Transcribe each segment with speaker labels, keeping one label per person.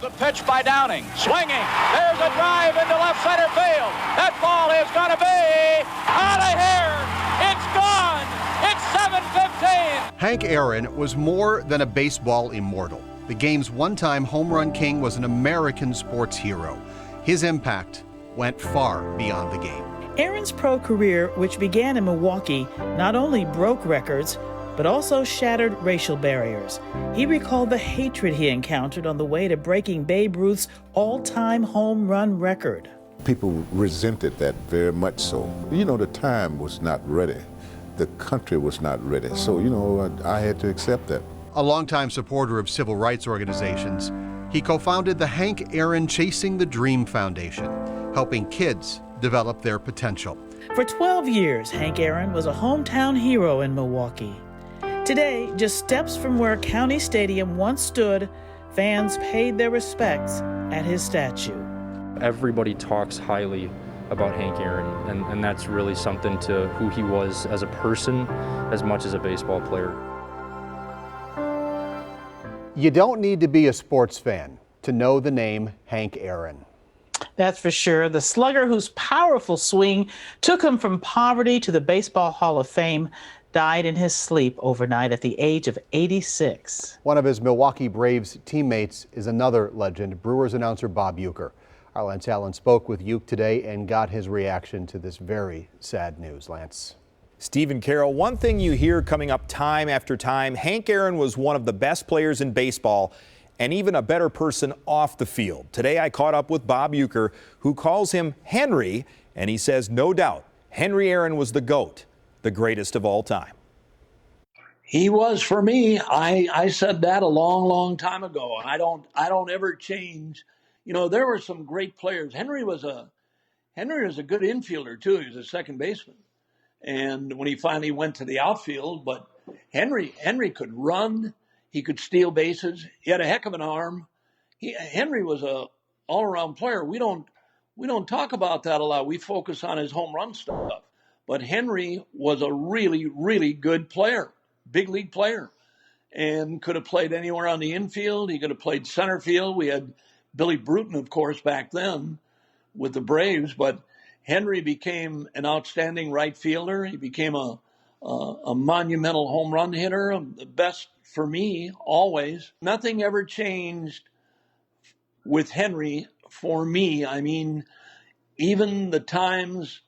Speaker 1: The pitch by Downing, swinging. There's a drive into left center field. That ball is going to be out of here. It's gone. It's 7:15.
Speaker 2: Hank Aaron was more than a baseball immortal. The game's one-time home run king was an American sports hero. His impact went far beyond the game.
Speaker 3: Aaron's pro career, which began in Milwaukee, not only broke records, but also shattered racial barriers. He recalled the hatred he encountered on the way to breaking Babe Ruth's all-time home run record.
Speaker 4: People resented that very much so. You know, the time was not ready. The country was not ready. So, you know, I had to accept that.
Speaker 2: A longtime supporter of civil rights organizations, he co-founded the Hank Aaron Chasing the Dream Foundation, helping kids develop their potential.
Speaker 3: For 12 years, Hank Aaron was a hometown hero in Milwaukee. Today, just steps from where County Stadium once stood, fans paid their respects at his statue.
Speaker 5: Everybody talks highly about Hank Aaron, and that's really something to who he was as a person as much as a baseball player.
Speaker 2: You don't need to be a sports fan to know the name Hank Aaron.
Speaker 3: That's for sure. The slugger whose powerful swing took him from poverty to the Baseball Hall of Fame died in his sleep overnight at the age of 86.
Speaker 2: One of his Milwaukee Braves teammates is another legend, Brewers announcer Bob Uecker. Our Lance Allen spoke with Uecker today and got his reaction to this very sad news. Lance.
Speaker 6: Stephen Carroll, one thing you hear coming up time after time, Hank Aaron was one of the best players in baseball and even a better person off the field. Today I caught up with Bob Uecker, who calls him Henry, and he says no doubt Henry Aaron was the GOAT, the greatest of all time.
Speaker 7: He was for me. I said that a long time ago. I don't ever change. You know, there were some great players. Henry was a good infielder too. He was a second baseman. And when he finally went to the outfield, but Henry could run, he could steal bases. He had a heck of an arm. Henry was a all-around player. We don't talk about that a lot. We focus on his home run stuff. But Henry was a really good player, big league player, and could have played anywhere on the infield. He could have played center field. We had Billy Bruton, of course, back then with the Braves, but Henry became an outstanding right fielder. He became a monumental home run hitter, the best for me always. Nothing ever changed with Henry for me. I mean, even the times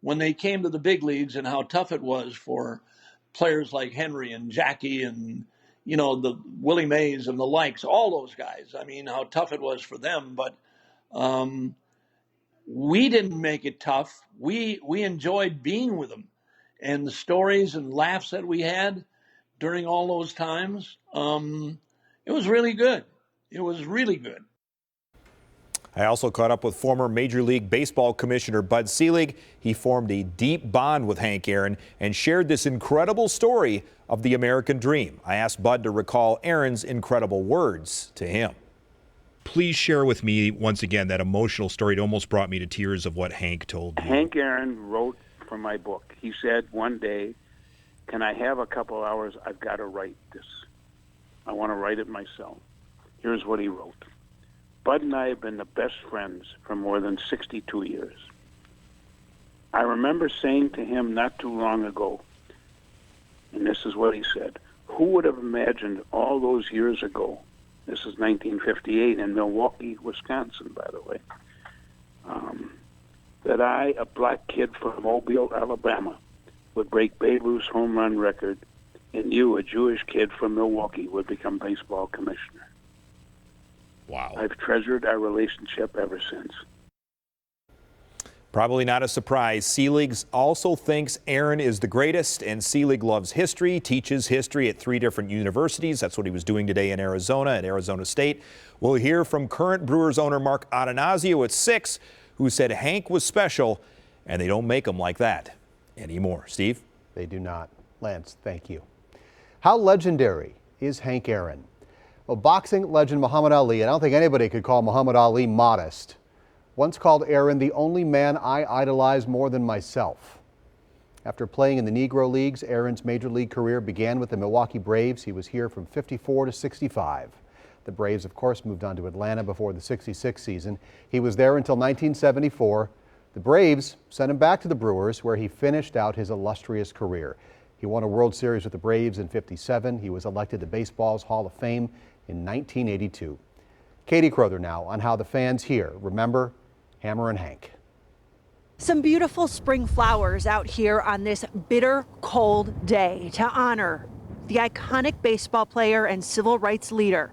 Speaker 7: when they came to the big leagues and how tough it was for players like Henry and Jackie and, you know, the Willie Mays and the likes, all those guys. I mean, how tough it was for them. But we didn't make it tough. We enjoyed being with them. And the stories and laughs that we had during all those times, it was really good. It was really good.
Speaker 6: I also caught up with former Major League Baseball Commissioner Bud Selig. He formed a deep bond with Hank Aaron and shared this incredible story of the American dream. I asked Bud to recall Aaron's incredible words to him.
Speaker 8: Please share with me once again that emotional story. It almost brought me to tears of what Hank told me.
Speaker 9: Hank Aaron wrote for my book. He said one day, "Can I have a couple hours? I've got to write this. I want to write it myself." Here's what he wrote. Bud and I have been the best friends for more than 62 years. I remember saying to him not too long ago, and this is what he said, "Who would have imagined all those years ago," this is 1958 in Milwaukee, Wisconsin, by the way, that I, a black kid from Mobile, Alabama, would break Babe Ruth's home run record, and you, a Jewish kid from Milwaukee, would become baseball commissioner.
Speaker 8: Wow.
Speaker 9: I've treasured our relationship ever since.
Speaker 6: Probably not a surprise. Selig also thinks Aaron is the greatest, and Selig loves history, teaches history at 3 different universities. That's what he was doing today in Arizona, at Arizona State. We'll hear from current Brewers owner Mark Atanasio at 6, who said Hank was special, and they don't make him like that anymore. Steve?
Speaker 2: They do not. Lance, thank you. How legendary is Hank Aaron? Well, boxing legend Muhammad Ali, and I don't think anybody could call Muhammad Ali modest, once called Aaron the only man I idolize more than myself. After playing in the Negro Leagues, Aaron's major league career began with the Milwaukee Braves. He was here from '54 to '65. The Braves, of course, moved on to Atlanta before the '66 season. He was there until 1974. The Braves sent him back to the Brewers, where he finished out his illustrious career. He won a World Series with the Braves in '57. He was elected to baseball's Hall of Fame in 1982. Katie Crowther now on how the fans here remember Hammerin' Hank.
Speaker 10: Some beautiful spring flowers out here on this bitter, cold day to honor the iconic baseball player and civil rights leader.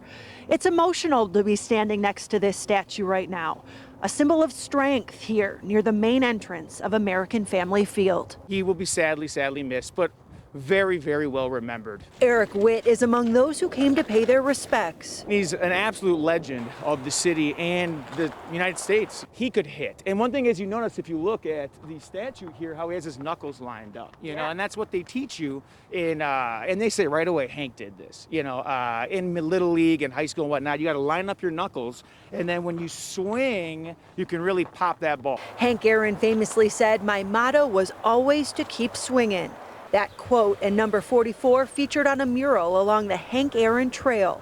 Speaker 10: It's emotional to be standing next to this statue right now, a symbol of strength here near the main entrance of American Family Field.
Speaker 11: He will be sadly missed, but very, very well remembered.
Speaker 10: Eric Witt is among those who came to pay their respects.
Speaker 11: He's an absolute legend of the city and the United States. He could hit. And one thing is, you notice if you look at the statue here, how he has his knuckles lined up, you know, and that's what they teach you in, and they say right away, Hank did this, you know, in Little League and high school and whatnot. You got to line up your knuckles, and then when you swing, you can really pop that ball.
Speaker 10: Hank Aaron famously said, "My motto was always to keep swinging." That quote and number 44 featured on a mural along the Hank Aaron Trail.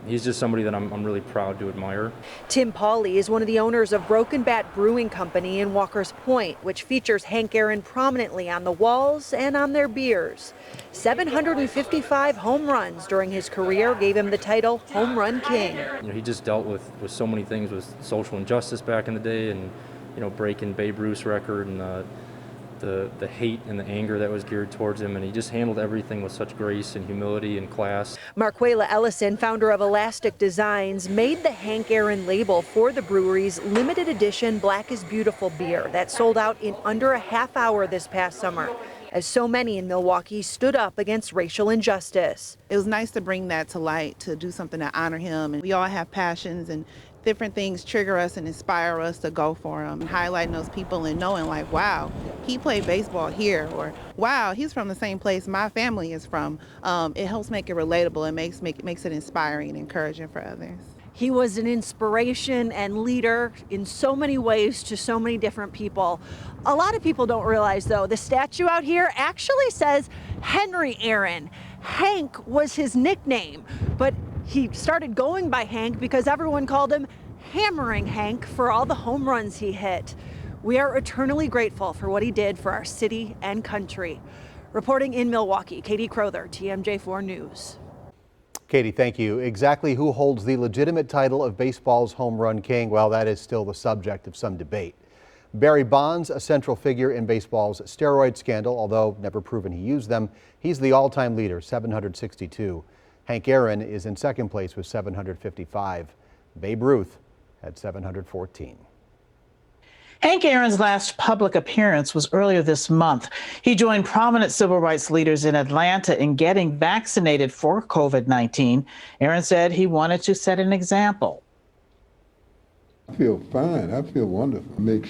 Speaker 5: He's just somebody that I'm really proud to admire.
Speaker 10: Tim Pauley is one of the owners of Broken Bat Brewing Company in Walker's Point, which features Hank Aaron prominently on the walls and on their beers. 755 home runs during his career gave him the title Home Run King.
Speaker 5: You know, he just dealt with so many things with social injustice back in the day, and you know, breaking Babe Ruth's record and the hate and the anger that was geared towards him, and he just handled everything with such grace and humility and class.
Speaker 10: Marquela Ellison, founder of Elastic Designs, made the Hank Aaron label for the brewery's limited edition Black is Beautiful beer that sold out in under a half hour this past summer, as so many in Milwaukee stood up against racial injustice.
Speaker 12: It was nice to bring that to light, to do something to honor him. And we all have passions, and different things trigger us and inspire us to go for them. Highlighting those people and knowing, like, wow, he played baseball here, or wow, he's from the same place my family is from. It helps make it relatable and makes it inspiring and encouraging for others.
Speaker 10: He was an inspiration and leader in so many ways to so many different people. A lot of people don't realize, though, the statue out here actually says Henry Aaron. Hank was his nickname, but he started going by Hank because everyone called him Hammerin' Hank for all the home runs he hit. We are eternally grateful for what he did for our city and country. Reporting in Milwaukee, Katie Crowther, TMJ4 News.
Speaker 2: Katie, thank you. Exactly who holds the legitimate title of baseball's home run king? Well, that is still the subject of some debate. Barry Bonds, a central figure in baseball's steroid scandal, although never proven he used them. He's the all-time leader, 762. Hank Aaron is in second place with 755. Babe Ruth had 714.
Speaker 3: Hank Aaron's last public appearance was earlier this month. He joined prominent civil rights leaders in Atlanta in getting vaccinated for COVID-19. Aaron said he wanted to set an example.
Speaker 4: I feel fine. I feel wonderful. It makes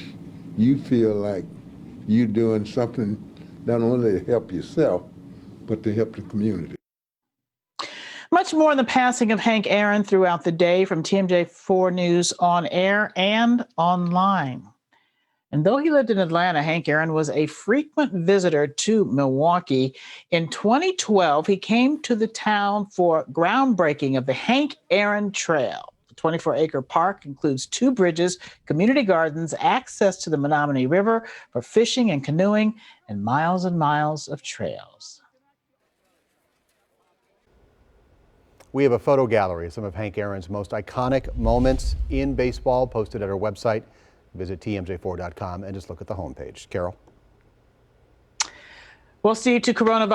Speaker 4: you feel like you're doing something not only to help yourself, but to help the community.
Speaker 3: Much more on the passing of Hank Aaron throughout the day from TMJ4 News on air and online. And though he lived in Atlanta, Hank Aaron was a frequent visitor to Milwaukee. In 2012, he came to the town for groundbreaking of the Hank Aaron Trail. The 24-acre park includes 2 bridges, community gardens, access to the Menominee River for fishing and canoeing, and miles of trails.
Speaker 2: We have a photo gallery of some of Hank Aaron's most iconic moments in baseball posted at our website. Visit TMJ4.com and just look at the homepage. Carol?
Speaker 3: Well, Steve, to coronavirus.